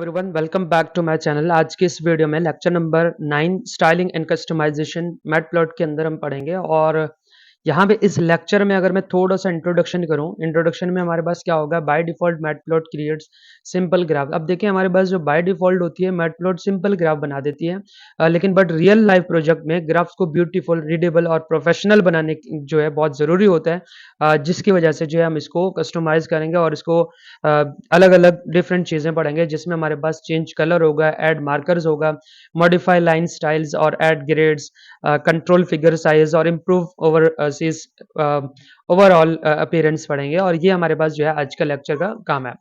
Everyone, welcome back to my channel. आज के इस वीडियो में lecture number 9 styling and customization matplot के अंदर हम पढ़ेंगे। और यहाँ पे इस लेक्चर में अगर मैं थोड़ा सा इंट्रोडक्शन करूँ, इंट्रोडक्शन में हमारे पास क्या होगा, by default matplot creates simple graph. अब देखिए हमारे पास जो बाय डिफॉल्ट होती है मैटप्लॉट सिंपल ग्राफ बना देती है, लेकिन बट रियल लाइफ प्रोजेक्ट में ग्राफ्स को ब्यूटीफुल, रीडेबल और प्रोफेशनल बनाने जो है बहुत ज़रूरी होता है, जिसकी वजह से जो है हम इसको कस्टमाइज करेंगे और इसको अलग अलग डिफरेंट चीज़ें पढ़ेंगे, जिसमें हमारे पास चेंज कलर होगा, ऐड मार्कर्स होगा, मॉडिफाई लाइन स्टाइल्स और add grades, control figure size और इम्प्रूव ओवरऑल अपीयरेंस पढ़ेंगे। और ये हमारे पास जो है आज का लेक्चर का काम है।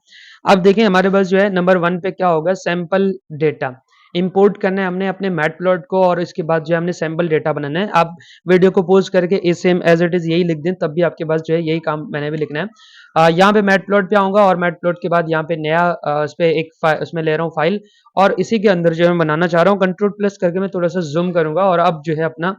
अब देखिए हमारे पास जो है नंबर 1 पे क्या होगा, सैंपल डेटा इंपोर्ट करना है हमने अपने मैटप्लॉट को, और इसके बाद जो है हमने सैंपल डेटा बनाना है। आप वीडियो को पॉज करके सेम एज इट इज यही लिख दें, तब भी आपके पास जो है यही काम मैंने भी लिखना है। यहाँ पे मैटप्लॉट पे आऊंगा और मैटप्लॉट के बाद यहाँ पे नया उस पे उसमें ले रहा हूँ फाइल, और इसी के अंदर जो है मैं बनाना चाह रहा हूँ। कंट्रोल प्लस करके मैं थोड़ा सा जूम करूंगा और अब जो है अपना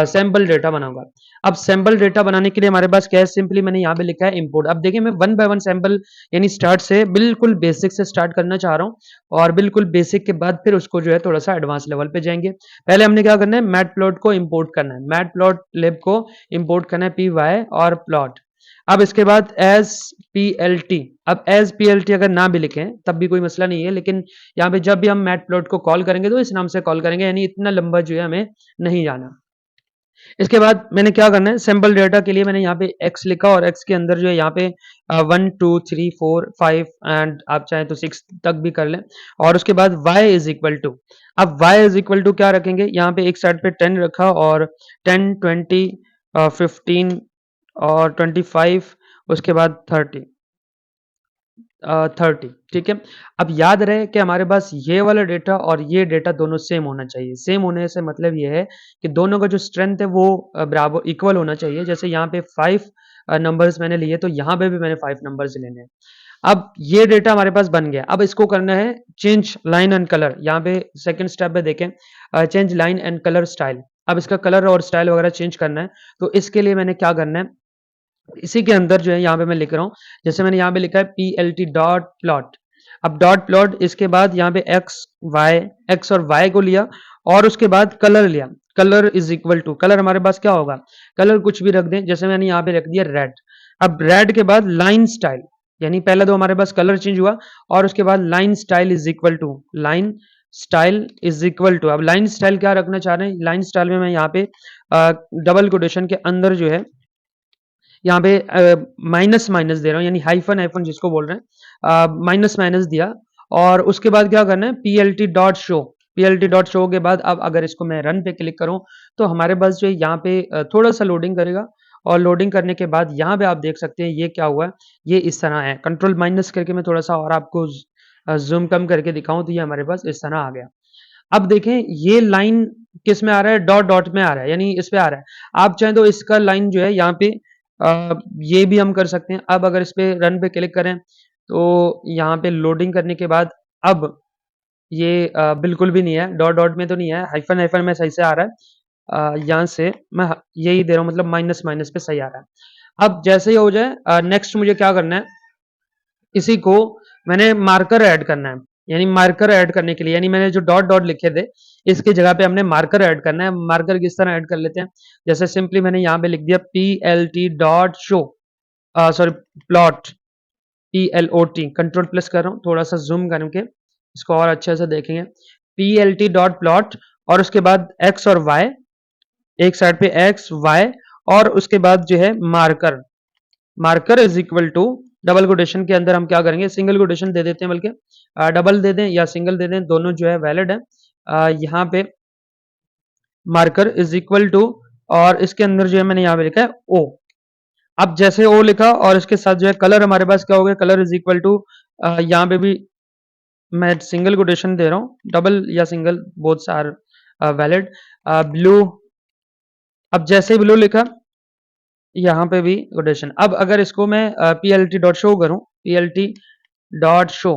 सैंपल डेटा बनाऊंगा। अब सैंपल डेटा बनाने के लिए हमारे पास क्या है, सिंपली मैंने यहाँ पे लिखा है इंपोर्ट। अब देखिए मैं 1 बाय 1 सैंपल यानी स्टार्ट से बिल्कुल बेसिक से स्टार्ट करना चाह रहा हूँ, और बिल्कुल बेसिक के बाद फिर उसको जो है थोड़ा सा एडवांस लेवल पे जाएंगे। पहले हमने क्या करना है, मैटप्लॉट को इंपोर्ट करना है, मैटप्लॉटलिब को इंपोर्ट करना है, py और प्लॉट। अब इसके बाद एज plt, अब एज plt अगर ना भी लिखें तब भी कोई मसला नहीं है, लेकिन यहाँ पे जब भी हम मैटप्लॉट को कॉल करेंगे तो इस नाम से कॉल करेंगे, यानी इतना लंबा जो है हमें नहीं जाना। इसके बाद मैंने क्या करना है, सैंपल डेटा के लिए मैंने यहाँ पे x लिखा, और x के अंदर जो है यहाँ पे 1 2 3 4 5 एंड आप चाहें तो 6 तक भी कर लें। और उसके बाद y इज इक्वल टू, अब y इज इक्वल टू क्या रखेंगे, यहाँ पे एक साइड पे 10 रखा, और 10 20 15 और 25, उसके बाद 30 30, ठीक है। अब याद रहे कि हमारे पास ये वाला डेटा और ये डेटा दोनों सेम होना चाहिए। सेम होने से मतलब ये है कि दोनों का जो स्ट्रेंथ है वो बराबर इक्वल होना चाहिए। जैसे यहाँ पे 5 नंबर्स मैंने लिए, तो यहाँ पे भी मैंने 5 नंबर्स लेने हैं। अब ये डेटा हमारे पास बन गया। अब इसको करना है चेंज लाइन एंड कलर। यहाँ पे सेकंड स्टेप पे देखें, change line and colour style. अब इसका कलर और स्टाइल वगैरह चेंज करना है, तो इसके लिए मैंने क्या करना है, इसी के अंदर जो है यहाँ पे मैं लिख रहा हूँ, जैसे मैंने यहाँ पे लिखा है plt डॉट प्लॉट। अब डॉट प्लॉट, इसके बाद यहाँ पे x और y को लिया, और उसके बाद कलर लिया। Colour is equal to, colour हमारे पास क्या होगा, कलर कुछ भी रख दें, जैसे मैंने यहाँ पे रख दिया रेड। अब रेड के बाद लाइन स्टाइल, यानी पहले तो हमारे पास कलर चेंज हुआ, और उसके बाद line style is equal to, line style is equal to. अब लाइन स्टाइल क्या रखना चाह रहे हैं, लाइन स्टाइल में मैं यहाँ पे डबल कोटेशन के अंदर जो है यहाँ पे माइनस माइनस दे रहा हूँ, यानी हाइफन हाइफन जिसको बोल रहे हैं, माइनस माइनस दिया। और उसके बाद क्या करना है, plt dot show. plt dot show के बाद अब अगर इसको मैं रन पे क्लिक करूँ, तो हमारे पास जो है यहाँ पे थोड़ा सा लोडिंग करेगा, और लोडिंग करने के बाद यहाँ पे आप देख सकते हैं ये क्या हुआ है, ये इस तरह है। कंट्रोल माइनस करके मैं थोड़ा सा और आपको जूम कम करके दिखाऊं, तो ये हमारे पास इस तरह आ गया। अब देखें ये लाइन किस में आ रहा है, डॉट डॉट में आ रहा है, यानी इस पे आ रहा है। आप चाहें तो इसका लाइन जो है यहाँ पे ये भी हम कर सकते हैं। अब अगर इस पे रन पे क्लिक करें, तो यहाँ पे लोडिंग करने के बाद अब ये बिल्कुल भी नहीं है, डॉट डॉट में तो नहीं है, हाइफन हाइफन में सही से आ रहा है। यहाँ से मैं यही दे रहा हूँ, मतलब माइनस माइनस पे सही आ रहा है। अब जैसे ही हो जाए, नेक्स्ट मुझे क्या करना है, इसी को मैंने मार्कर ऐड करना है। यानी मार्कर ऐड करने के लिए, यानी मैंने जो डॉट डॉट लिखे थे इसकी जगह पे हमने मार्कर ऐड करना है। मार्कर किस तरह ऐड कर लेते हैं, जैसे सिंपली मैंने यहाँ पे लिख दिया plt dot show, sorry plot, plot, control plus कर रहा हूँ, थोड़ा सा जूम करके इसको और अच्छे से देखेंगे। plt डॉट प्लॉट, और उसके बाद x और y, एक साइड पे x y, और उसके बाद जो है marker, marker is equal to, double quotation के अंदर हम क्या करेंगे, सिंगल कोटेशन दे देते हैं, बल्कि डबल दे दें या सिंगल दे दें, दोनों जो है वैलिड है। यहाँ पे मार्कर इज इक्वल टू, और इसके अंदर जो है मैंने यहाँ पे लिखा है ओ। अब जैसे ओ लिखा, और इसके साथ जो है कलर हमारे पास क्या हो गया, कलर इज इक्वल टू, यहाँ पे भी मैं सिंगल कोटेशन दे रहा हूँ, डबल या single both are valid, blue. अब जैसे ब्लू लिखा, यहाँ पे भी कोटेशन। अब अगर इसको मैं plt डॉट शो करूँ, plt dot show,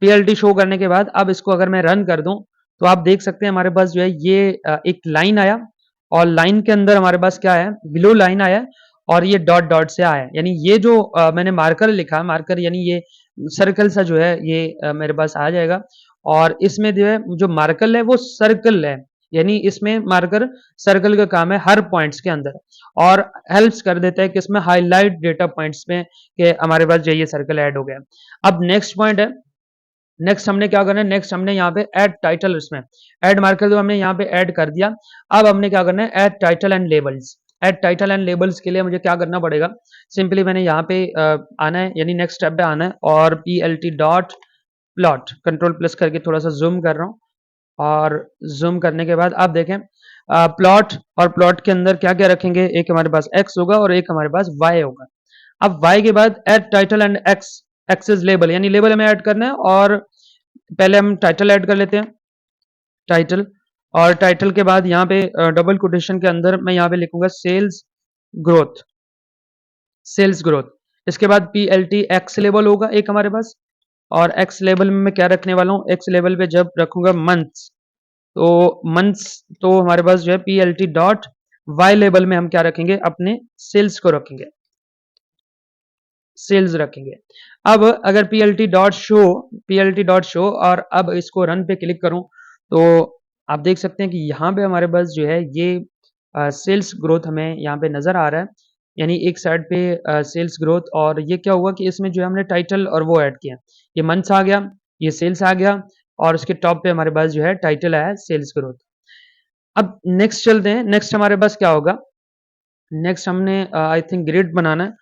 plt show करने के बाद अब इसको अगर मैं रन कर दूं, तो आप देख सकते हैं हमारे पास जो है ये एक लाइन आया, और लाइन के अंदर हमारे पास क्या है, ब्लू लाइन आया, और ये डॉट डॉट से आया। यानी ये जो मैंने मार्कर लिखा, मार्कर यानी ये सर्कल सा जो है ये मेरे पास आ जाएगा और इसमें जो है जो मार्कर है वो सर्कल है, यानी इसमें मार्कर सर्कल का काम है हर पॉइंट्स के अंदर और हेल्प्स कर देता है कि इसमें हाईलाइट डेटा पॉइंट्स में कि हमारे पास जो ये सर्कल ऐड हो गया। अब नेक्स्ट पॉइंट है, नेक्स्ट हमने क्या करना है, नेक्स्ट हमने यहाँ पे ऐड टाइटल, इसमें ऐड मार्कर जो हमने यहाँ पे ऐड कर दिया। अब हमने क्या करना है, add title and labels. Add title and labels के लिए मुझे क्या करना पड़ेगा, सिंपली मैंने यहाँ पे आना है, यानी नेक्स्ट स्टेप पे आना है और plt dot plot control plus करके थोड़ा सा जूम कर रहा हूँ और जूम करने के बाद आप देखें प्लॉट, और प्लॉट के अंदर क्या क्या रखेंगे, एक हमारे पास x होगा और एक हमारे पास y होगा। अब y के बाद add title and axes label, यानी लेबल हमें ऐड करना है और पहले हम टाइटल ऐड कर लेते हैं, टाइटल, और टाइटल के बाद यहाँ पे डबल कोटेशन के अंदर मैं यहाँ पे लिखूंगा सेल्स ग्रोथ, सेल्स ग्रोथ। इसके बाद पीएलटी एक्स लेबल होगा एक हमारे पास, और एक्स लेबल में मैं क्या रखने वाला हूँ, एक्स लेबल पे जब रखूंगा मंथ्स, तो मंथ्स तो हमारे पास जो है पीएलटी डॉट वाई लेबल में हम क्या रखेंगे, अपने सेल्स को रखेंगे, सेल्स रखेंगे। अब अगर पीएलटी डॉट शो और अब इसको रन पे क्लिक करूं तो आप देख सकते हैं कि यहाँ पे हमारे पास जो है ये सेल्स ग्रोथ हमें यहाँ पे नजर आ रहा है, यानी एक साइड पे सेल्स ग्रोथ। और ये क्या हुआ कि इसमें जो है हमने टाइटल और वो ऐड किया, ये मंथ्स आ गया, ये सेल्स आ गया और उसके टॉप पे हमारे पास जो है टाइटल आया सेल्स ग्रोथ। अब नेक्स्ट चलते हैं, नेक्स्ट हमारे पास क्या होगा, नेक्स्ट हमने आई थिंक ग्रिड बनाना है,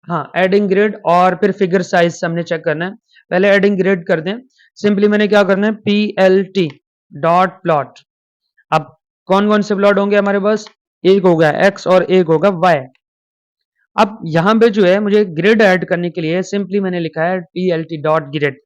हाँ एडिंग ग्रिड और फिर फिगर साइज हमने चेक करना है। पहले एडिंग ग्रिड कर दें, सिंपली मैंने क्या करना है, पीएलटी डॉट प्लॉट। अब कौन कौन से प्लॉट होंगे हमारे पास, एक होगा एक्स और एक होगा वाई। अब यहाँ पे जो है मुझे ग्रिड ऐड करने के लिए सिंपली मैंने लिखा है पीएलटी डॉट ग्रिड।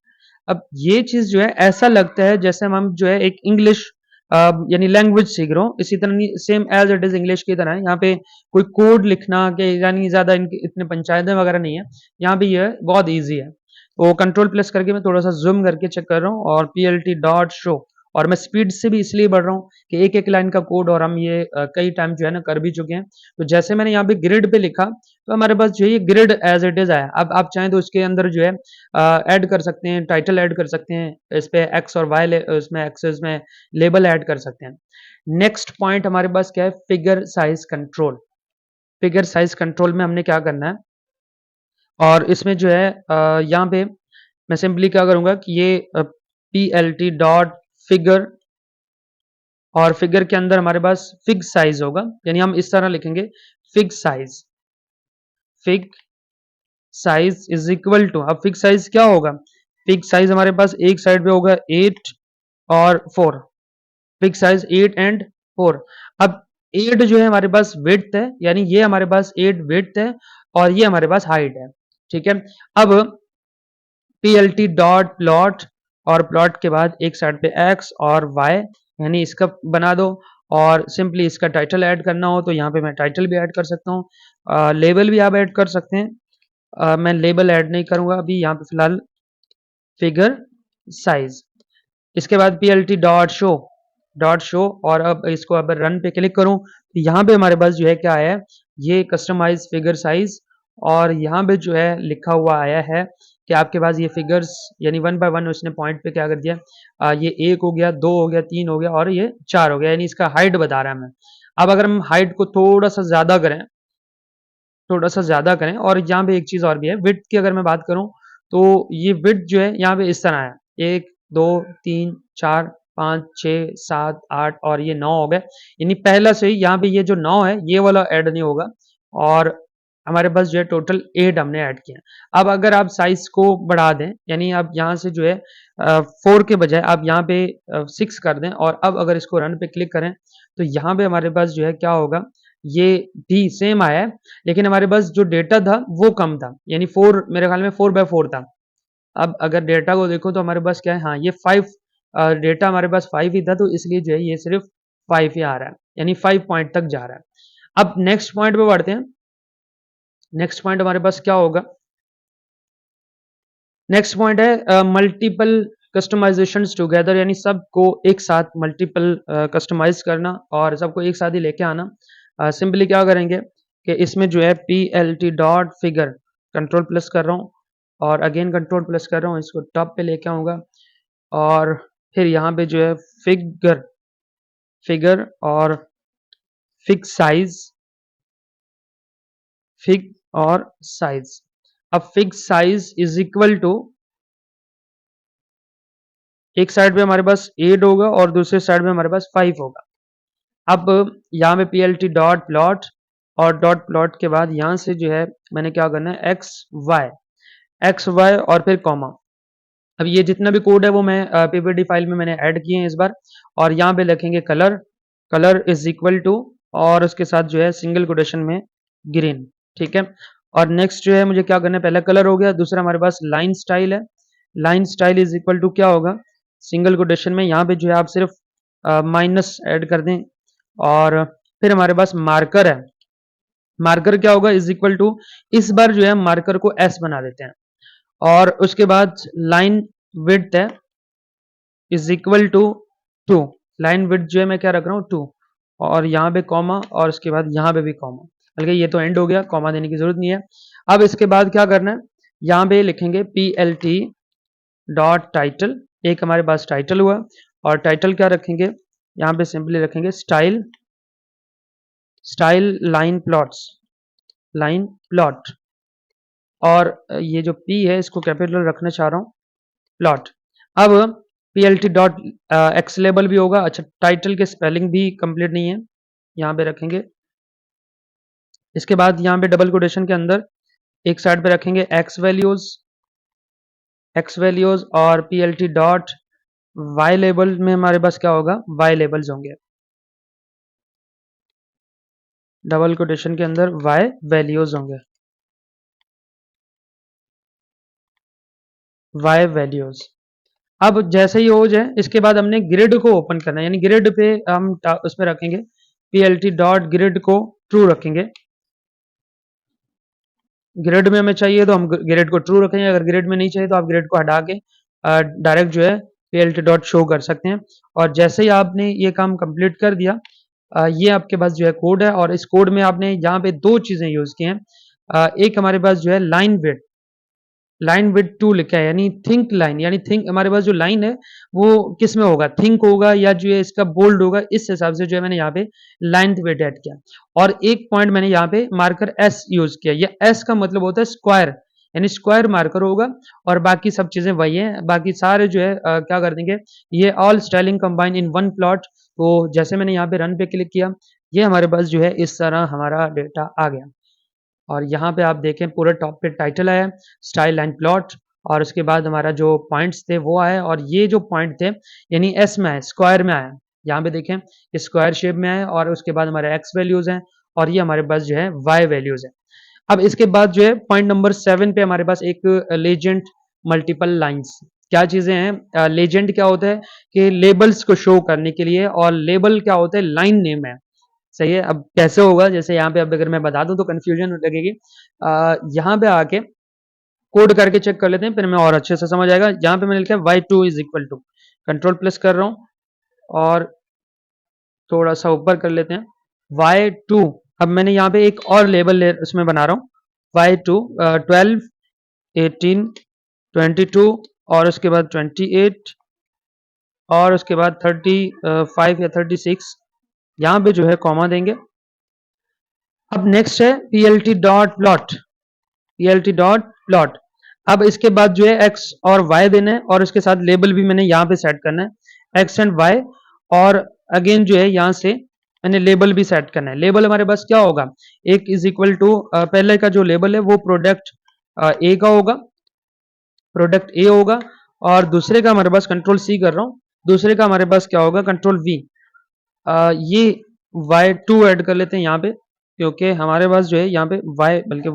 अब ये चीज जो है ऐसा लगता है जैसे हम जो है एक इंग्लिश यानी लैंग्वेज सीख रहे हो, इसी तरह same as it is English की तरह है। यहाँ पे कोई कोड लिखना के यानी ज्यादा इनके इतने पंचायतें वगैरह नहीं है, यहाँ पे ये बहुत ईजी है। तो कंट्रोल प्लस करके मैं थोड़ा सा जूम करके चेक कर रहा हूँ और पीएलटी डॉट शो, और मैं स्पीड से भी इसलिए बढ़ रहा हूँ कि एक एक लाइन का कोड और हम ये कई टाइम जो है ना कर भी चुके हैं। तो जैसे मैंने यहाँ पे ग्रिड पे लिखा तो हमारे पास जो है ये ग्रिड एज इट इज आया। अब आप चाहें तो इसके अंदर जो है ऐड कर सकते हैं, टाइटल ऐड कर सकते हैं, इस पे एक्स और वाई इसमें एक्सेस में लेबल ऐड कर सकते हैं। नेक्स्ट पॉइंट हमारे पास क्या है, figure size control. Figure size control में हमने क्या करना है, और इसमें जो है यहाँ पे मैं सिंपली क्या करूंगा कि ये पीएलटी डॉट फिगर, और फिगर के अंदर हमारे पास फिग साइज होगा, यानी हम इस तरह लिखेंगे fig size, fig size is equal to, अब फिक्स साइज क्या होगा, फिक्स साइज हमारे पास एक साइड पे होगा 8 और 4, फिक्स साइज 8 एंड 4। अब 8 जो है हमारे पास विड्थ है, यानी ये हमारे पास 8 विड्थ है और ये हमारे पास हाइट है, ठीक है। अब पीएलटी डॉट प्लॉट, और प्लॉट के बाद एक साइड पे एक्स और वाई, यानी इसका बना दो, और सिंपली इसका टाइटल ऐड करना हो तो यहाँ पे मैं टाइटल भी ऐड कर सकता हूँ, लेबल भी आप ऐड कर सकते हैं। मैं लेबल ऐड नहीं करूंगा अभी यहाँ पे फिलहाल, फिगर साइज। इसके बाद PLT dot show, dot show, और अब इसको अब रन पे क्लिक करूं तो यहाँ पे हमारे पास जो है क्या आया है, ये कस्टमाइज फिगर साइज, और यहाँ पे जो है लिखा हुआ आया है कि आपके पास ये फिगर्स यानी वन बाय वन उसने पॉइंट पे क्या कर दिया, ये 1 हो गया, 2 हो गया, 3 हो गया और ये 4 हो गया, यानी इसका हाइट बता रहा है हमें। अब अगर हम हाइट को थोड़ा सा ज्यादा करें, थोड़ा सा ज्यादा करें, और यहाँ पे एक चीज और भी है, विड्थ की अगर मैं बात करूं तो ये विड्थ जो है यहाँ पे इस तरह है, 1 2 3 4 5 6 7 8 और ये 9 हो गए, यानी पहला से ही यहाँ पे ये जो 9 है ये वाला ऐड नहीं होगा, और हमारे पास जो है टोटल 8 हमने ऐड किया। अब अगर आप साइज को बढ़ा दें, यानी आप यहाँ से जो है 4 के बजाय आप यहाँ पे 6 कर दें, और अब अगर इसको रन पे क्लिक करें तो यहाँ पे हमारे पास जो है क्या होगा, ये भी सेम आया है, लेकिन हमारे पास जो डेटा था वो कम था, यानी 4, मेरे ख्याल में 4x4 था। अब अगर डेटा को देखो तो हमारे पास क्या है, हाँ ये 5 डेटा हमारे पास 5 ही था, तो इसलिए जो है ये सिर्फ 5 ही आ रहा है, यानी 5 पॉइंट तक जा रहा है। अब नेक्स्ट पॉइंट पे बढ़ते हैं, नेक्स्ट पॉइंट हमारे पास क्या होगा, नेक्स्ट पॉइंट है मल्टीपल कस्टमाइजेशन टुगेदर, यानी सबको एक साथ मल्टीपल कस्टमाइज करना और सबको एक साथ ही लेके आना। सिंपली क्या करेंगे कि इसमें जो है P L T dot figure, control plus कर रहा हूँ और अगेन कंट्रोल प्लस कर रहा हूँ, इसको टॉप पे लेके आऊँगा और फिर यहाँ पे जो है फिगर और फिक्स साइज। अब fix size is equal to, एक साइड पे हमारे पास 8 होगा और दूसरे साइड में हमारे पास 5 होगा। अब यहाँ पे plt डॉट प्लॉट और डॉट प्लॉट के बाद यहाँ से जो है मैंने क्या करना है, एक्स वाई और फिर कॉमा। अब ये जितना भी कोड है वो मैं पीपीटी फाइल में मैंने ऐड किए हैं इस बार। और यहाँ पे लिखेंगे कलर इज इक्वल टू, और उसके साथ जो है सिंगल कोटेशन में ग्रीन। ठीक है। और नेक्स्ट जो है मुझे क्या करना है, पहला कलर हो गया, दूसरा हमारे पास लाइन स्टाइल है। Line style is equal to क्या होगा, सिंगल कोटेशन में यहाँ पे जो है आप सिर्फ माइनस ऐड कर दें। और फिर हमारे पास मार्कर है, मार्कर क्या होगा, इज इक्वल टू, इस बार जो है मार्कर को एस बना देते हैं। और उसके बाद लाइन विड्थ है is equal to 2, line width जो है मैं क्या रख रहा हूँ 2, और यहाँ पे कॉमा और उसके बाद यहाँ पे भी कॉमा, बल्कि ये तो एंड हो गया, कॉमा देने की जरूरत नहीं है। अब इसके बाद क्या करना है, यहाँ पे लिखेंगे plt डॉट टाइटल, एक हमारे पास टाइटल हुआ, और टाइटल क्या रखेंगे, यहाँ पे सिंपली रखेंगे स्टाइल लाइन प्लॉट, और ये जो p है इसको कैपिटल रखना चाह रहा हूँ, प्लॉट। अब plt डॉट एक्स लेबल भी होगा। अच्छा, टाइटल के स्पेलिंग भी कंप्लीट नहीं है, यहाँ पे रखेंगे। इसके बाद यहाँ पे डबल कोटेशन के अंदर एक साइड पे रखेंगे एक्स वैल्यूज और plt डॉट वाई लेबल में हमारे पास क्या होगा, वाई लेबल्स होंगे, डबल कोटेशन के अंदर वाई वैल्यूज होंगे, वाई वैल्यूज। अब जैसे ही हो जाए इसके बाद हमने ग्रिड को ओपन करना है, यानी ग्रिड पे हम उसमें रखेंगे plt डॉट ग्रिड को ट्रू रखेंगे। ग्रिड में हमें चाहिए तो हम ग्रिड को ट्रू रखेंगे, अगर ग्रिड में नहीं चाहिए तो आप ग्रिड को हटा के डायरेक्ट जो है plt डॉट शो कर सकते हैं। और जैसे ही आपने ये काम कंप्लीट कर दिया, ये आपके पास जो है कोड है, और इस कोड में आपने यहाँ पे दो चीजें यूज की हैं। एक हमारे पास जो है लाइन विड्थ 2 लिखा है, यानी थिंक लाइन, यानी थिंक हमारे पास जो लाइन है वो किस में होगा, थिंक होगा या जो है इसका बोल्ड होगा, इस हिसाब से जो है मैंने यहाँ पे लाइन विड्थ ऐड किया। और एक पॉइंट मैंने यहाँ पे मार्कर एस यूज किया, ये एस का मतलब होता है स्क्वायर, यानी स्क्वायर मार्कर होगा, और बाकी सब चीजें वही है, बाकी सारे जो है क्या कर देंगे, ये all styling combine in one plot. तो जैसे मैंने यहाँ पे रन पे क्लिक किया, ये हमारे पास जो है इस तरह हमारा डेटा आ गया। और यहाँ पे आप देखें पूरे टॉप पे टाइटल आया, स्टाइल एंड प्लॉट, और उसके बाद हमारा जो पॉइंट्स थे वो आए, और ये जो पॉइंट थे यानी एस में आए, स्क्वायर में आया, यहाँ पे देखें स्क्वायर शेप में आए, और उसके बाद हमारे एक्स वैल्यूज हैं, और ये हमारे पास जो है वाई वैल्यूज है। अब इसके बाद जो है पॉइंट नंबर 7 पे हमारे पास एक लेजेंड मल्टीपल लाइंस, क्या चीजें हैं, लेजेंड क्या होता है कि लेबल्स को शो करने के लिए, और लेबल क्या होता है, लाइन नेम है। सही है। अब कैसे होगा, जैसे यहाँ पे अब अगर मैं बता दूं तो कंफ्यूजन लगेगी। यहाँ पे आके कोड करके चेक कर लेते हैं, फिर हमें और अच्छे से समझ आएगा। यहाँ पे मैंने लिखा है y2 is equal to, control plus कर रहा हूँ और थोड़ा सा ऊपर कर लेते हैं, y2। अब मैंने यहाँ पे एक और लेबल उसमें बना रहा हूँ, y2 12 18 22 और उसके बाद 28 और उसके बाद 35 या 36, यहाँ पे जो है कॉमा देंगे। अब नेक्स्ट है plt डॉट प्लॉट। अब इसके बाद जो है x और y देना है, और उसके साथ लेबल भी मैंने यहाँ पे सेट करना है, x एंड y। और अगेन जो है यहाँ से मैंने लेबल भी सेट करना है। लेबल हमारे पास क्या होगा, एक इज इक्वल टू, पहले का जो लेबल है वो प्रोडक्ट ए का होगा, प्रोडक्ट ए होगा, और दूसरे का हमारे पास कंट्रोल सी कर रहा हूँ, दूसरे का हमारे पास क्या होगा, कंट्रोल वी। ये y2 ऐड कर लेते हैं यहाँ पे, क्योंकि हमारे पास जो है यहाँ पे y, बल्कि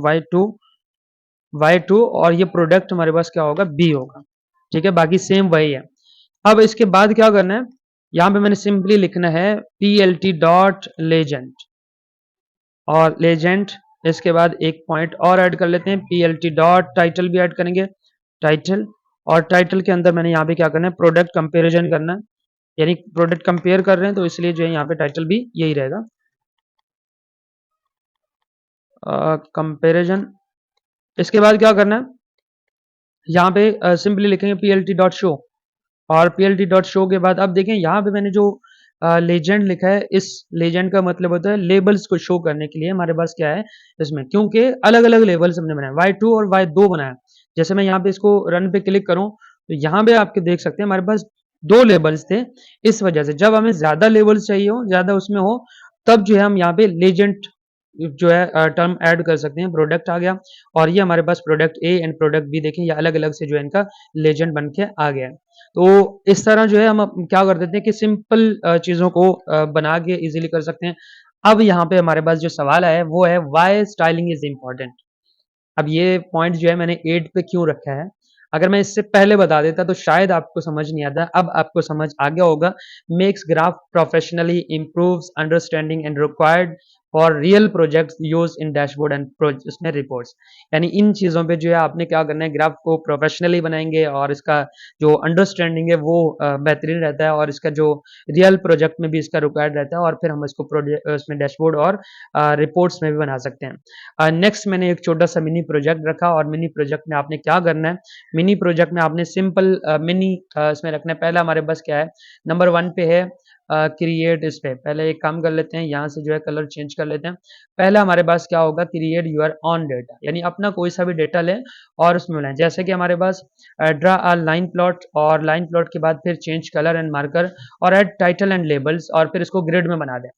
y2 और ये प्रोडक्ट हमारे पास क्या होगा, बी होगा। ठीक है, बाकी सेम वही है। अब इसके बाद क्या करना है, यहाँ पे मैंने सिंपली लिखना है plt डॉट लेजेंड और लेजेंड। इसके बाद एक पॉइंट और ऐड कर लेते हैं, plt डॉट टाइटल भी ऐड करेंगे, टाइटल। और टाइटल के अंदर मैंने यहाँ पे क्या करना है, प्रोडक्ट कंपेरिजन करना है, यानी प्रोडक्ट कंपेयर कर रहे हैं, तो इसलिए जो है यहाँ पे टाइटल भी यही रहेगा, कंपेरिजन। इसके बाद क्या करना है, यहाँ पे सिंपली लिखेंगे plt.show और plt.show के बाद अब देखें यहाँ पे मैंने जो लेजेंड लिखा है, इस लेजेंड का मतलब होता है लेबल्स को शो करने के लिए हमारे पास क्या है इसमें, क्योंकि अलग अलग लेबल्स हमने बनाए y2 और y2 बनाया। जैसे मैं यहाँ पे इसको रन पे क्लिक करूँ तो यहाँ पे आपके देख सकते हैं हमारे पास दो लेबल्स थे। इस वजह से जब हमें ज्यादा लेबल्स चाहिए हो, ज्यादा उसमें हो, तब जो है हम यहाँ पे लेजेंड जो है टर्म ऐड कर सकते हैं। प्रोडक्ट आ गया और ये हमारे पास product A and product B देखें, ये अलग अलग से जो है इनका लेजेंड बन के आ गया है। तो इस तरह जो है हम क्या कर देते हैं कि सिंपल चीज़ों को बना के इजीली कर सकते हैं। अब यहाँ पे हमारे पास जो सवाल आया है वो है व्हाई स्टाइलिंग इज इम्पोर्टेंट। अब ये पॉइंट जो है मैंने 8 पे क्यों रखा है, अगर मैं इससे पहले बता देता तो शायद आपको समझ नहीं आता, अब आपको समझ आ गया होगा। Makes graph professionally, improves understanding and required for real projects use in dashboard and उसमें रिपोर्ट्स। यानी इन चीज़ों पे जो है आपने क्या करना है, ग्राफ को प्रोफेशनली बनाएंगे और इसका जो अंडरस्टैंडिंग है वो बेहतरीन रहता है और इसका जो रियल प्रोजेक्ट में भी इसका रिक्वायर्ड रहता है और फिर हम इसको उसमें डैशबोर्ड और रिपोर्ट्स में भी बना सकते हैं। नेक्स्ट मैंने एक छोटा सा मिनी प्रोजेक्ट रखा और मिनी प्रोजेक्ट में आपने क्या करना है, मिनी प्रोजेक्ट में आपने सिंपल मिनी इसमें रखना है। पहला हमारे पास क्या है, नंबर 1 पे है क्रिएट। इस पे पहले एक काम कर लेते हैं, यहाँ से जो है कलर चेंज कर लेते हैं। पहला हमारे पास क्या होगा, क्रिएट यूर ऑन डेटा, यानी अपना कोई सा भी डेटा लें और उसमें बनाएं। जैसे कि हमारे पास ड्रा अ लाइन प्लॉट और लाइन प्लॉट के बाद फिर चेंज कलर एंड मार्कर और ऐड टाइटल एंड लेबल्स और फिर इसको ग्रिड में बना दें।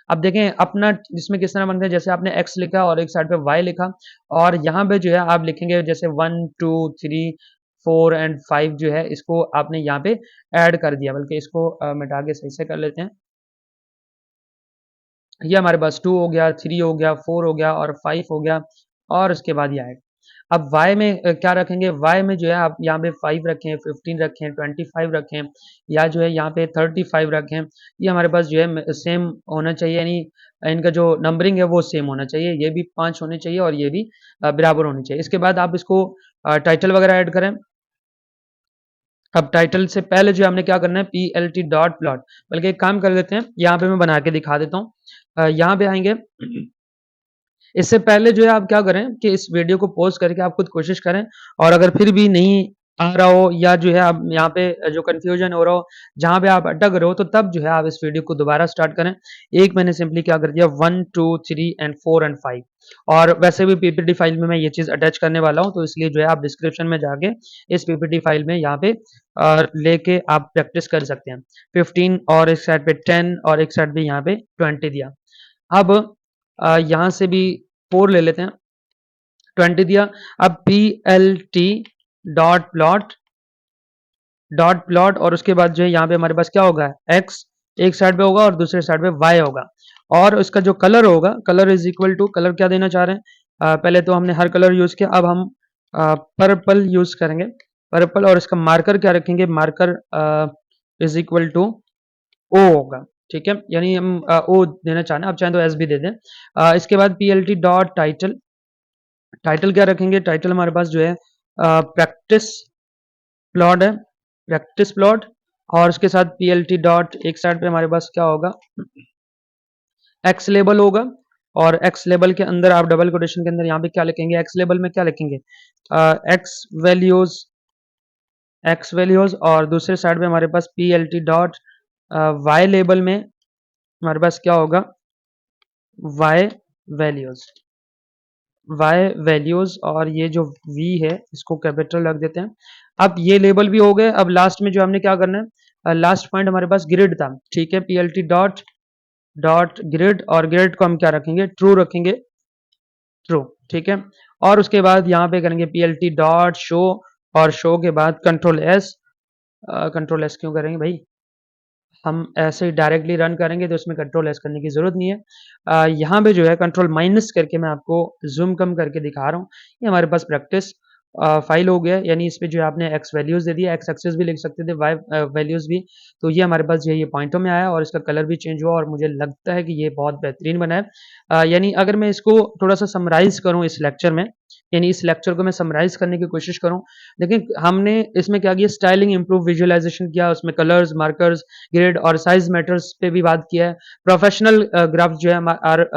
अब देखें अपना इसमें किस तरह बनता है, जैसे आपने x लिखा और एक साइड पे y लिखा और यहाँ पे जो है आप लिखेंगे जैसे 1 2 3 4 एंड 5 जो है इसको आपने यहाँ पे ऐड कर दिया, बल्कि इसको मिटा के सही से कर लेते हैं। ये हमारे पास 2 हो गया, 3 हो गया, 4 हो गया और 5 हो गया और उसके बाद ये आएगा। अब y में क्या रखेंगे, y में जो है आप यहाँ पे 5 रखें, 15 रखें, 25 रखें या जो है यहाँ पे 35 रखें। ये हमारे पास जो है सेम होना चाहिए, यानी इनका जो नंबरिंग है वो सेम होना चाहिए। ये भी 5 होने चाहिए और ये भी बराबर होनी चाहिए। इसके बाद आप इसको टाइटल वगैरह ऐड करें। अब टाइटल से पहले जो हमने क्या करना है, plt डॉट प्लॉट, बल्कि एक काम कर लेते हैं, यहाँ पे मैं बना के दिखा देता हूँ। यहाँ पे आएंगे, इससे पहले जो है आप क्या करें कि इस वीडियो को पॉज करके आप खुद कोशिश करें और अगर फिर भी नहीं आ रहा हो या जो है आप यहाँ पे जो कंफ्यूजन हो रहा हो, जहाँ पे आप अटक रहे हो, तो तब जो है आप इस वीडियो को दोबारा स्टार्ट करें। एक मैंने सिंपली क्या कर दिया, 1 2 3 एंड 4 एंड 5 और वैसे भी पीपीटी फाइल में मैं ये चीज़ अटैच करने वाला हूँ, तो इसलिए जो है आप डिस्क्रिप्शन में जाके इस पीपीटी फाइल में यहाँ पे लेके आप प्रैक्टिस कर सकते हैं। 15 और एक साइड पे 10 और एक साइड पे यहाँ पे 20 दिया। अब यहाँ से भी 4 ले लेते हैं, 20 दिया। अब plt डॉट प्लॉट और उसके बाद जो है यहाँ पे हमारे पास क्या होगा, x एक साइड पे होगा और दूसरे साइड पे y होगा और उसका जो कलर होगा, colour is equal to, colour क्या देना चाह रहे हैं, पहले तो हमने हर कलर यूज किया, अब हम पर्पल यूज करेंगे, पर्पल। और इसका मार्कर क्या रखेंगे, marker is equal to O होगा, ठीक है, यानी हम ओ देना चाह रहे हैं, आप चाहें तो एस भी दे दें। इसके बाद plt डॉट टाइटल, टाइटल क्या रखेंगे, टाइटल हमारे पास जो है प्रैक्टिस प्लॉट है, प्रैक्टिस प्लॉट और उसके साथ plt डॉट एक साइड पे हमारे पास क्या होगा, एक्स लेबल होगा और एक्स लेबल के अंदर आप डबल कोटेशन के अंदर यहाँ पे क्या लिखेंगे, एक्स लेबल में क्या लिखेंगे, एक्स वैल्यूज, एक्स वैल्यूज और दूसरे साइड पे हमारे पास plt डॉट वाई लेबल में हमारे पास क्या होगा, वाई वैल्यूज, वाई वैल्यूज और ये जो v है इसको कैपिटल रख देते हैं। अब ये लेबल भी हो गए। अब लास्ट में जो हमने क्या करना है, लास्ट पॉइंट हमारे पास ग्रिड था, ठीक है, plt डॉट डॉट ग्रिड और ग्रिड को हम क्या रखेंगे, ट्रू रखेंगे, ट्रू, ठीक है। और उसके बाद यहाँ पे करेंगे plt डॉट शो और शो के बाद कंट्रोल एस, कंट्रोल एस क्यों करेंगे भाई, हम ऐसे ही डायरेक्टली रन करेंगे तो इसमें कंट्रोल एस करने की जरूरत नहीं है। यहाँ पे जो है कंट्रोल माइनस करके मैं आपको जूम कम करके दिखा रहा हूँ। ये हमारे पास प्रैक्टिस फाइल हो गया, यानी इस पे जो है आपने एक्स वैल्यूज दे दिया, एक्स एक्सेस भी लिख सकते थे, वाई वैल्यूज भी। तो ये हमारे पास जो है ये पॉइंटों में आया और इसका कलर भी चेंज हुआ और मुझे लगता है कि ये बहुत बेहतरीन बना है। यानी अगर मैं इसको थोड़ा सा समराइज करूँ इस लेक्चर में, यानी इस लेक्चर को मैं समराइज करने की कोशिश करूँ, लेकिन हमने इसमें क्या किया, स्टाइलिंग इंप्रूव विजुअलाइजेशन किया, उसमें कलर्स, मार्कर्स, ग्रिड और साइज मैटर्स पे भी बात किया है। प्रोफेशनल ग्राफ जो है आर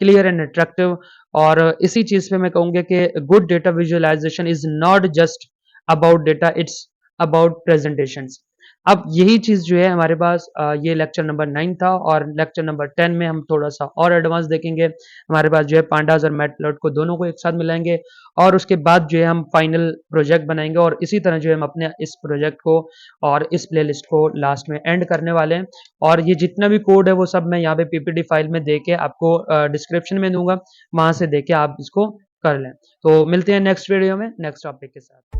क्लियर एंड अट्रैक्टिव और इसी चीज पे मैं कहूँगा कि good data visualization is not just about data, it's about presentations. अब यही चीज़ जो है हमारे पास ये लेक्चर नंबर 9 था और लेक्चर नंबर 10 में हम थोड़ा-सा और एडवांस देखेंगे। हमारे पास जो है पांडास और मैटप्लॉट को दोनों को एक साथ मिलाएँगे और उसके बाद जो है हम फाइनल प्रोजेक्ट बनाएँगे और इसी तरह जो है हम अपने इस प्रोजेक्ट को और इस प्लेलिस्ट को लास्ट में एंड करने वाले हैं। और ये जितना भी कोड है वो सब मैं यहाँ पे पीपीटी फाइल में दे के आपको डिस्क्रिप्शन में दूँगा, वहाँ से देके आप इसको कर लें। तो मिलते हैं नेक्स्ट वीडियो में नेक्स्ट टॉपिक के साथ।